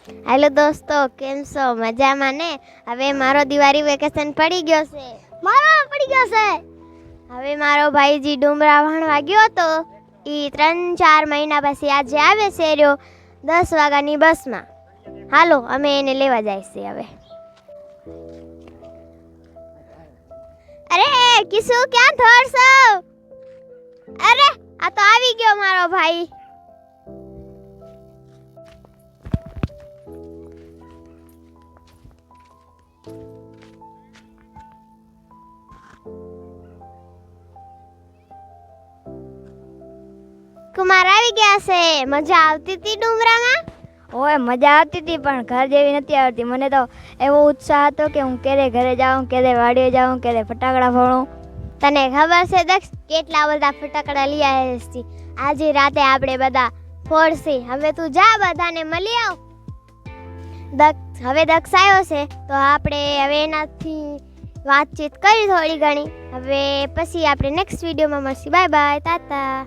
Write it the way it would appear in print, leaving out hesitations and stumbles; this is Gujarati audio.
હેલો દોસ્તો, કેમ છો? મજામાં ને? હવે મારો દિવાળી વેકેશન પડી ગયો છે. મારો પડી ગયો છે. હવે મારો ભાઈજી ડુમરા વાણવા ગયો હતો. ઈ 3-4 મહિના પછી આજે આવે છે રહ્યો 10 વાગ્યાની બસમાં. હાલો અમે એને લેવા જાય છે હવે. અરે કિસુ ક્યાં થોડશો? અરે આ તો આવી ગયો મારો ભાઈ. કુમાર આવી ગયા છે. મજા આવતી હતી ડુમરામાં? ઓય મજા આવતી હતી પણ ઘર જેવી નથી આવતી. મને તો એવો ઉત્સાહ હતો કે હું ક્યારે ઘરે જાઉં, ક્યારે વાડીએ જાઉં, ક્યારે ફટાકડા ફોડું. તને ખબર છે દક્ષ કેટલા બધા ફટાકડા લઈ આવ્યા છે? આજે રાતે આપણે બધા ફોડશી. હવે તું જા બધાને મળી આવ. દક્ષ આવ્યો છે તો આપણે હવે એનાથી વાતચીત કરી થોડી ઘણી. હવે પછી આપણે નેક્સ્ટ વિડીયોમાં મળશું. બાય બાય, તાતા.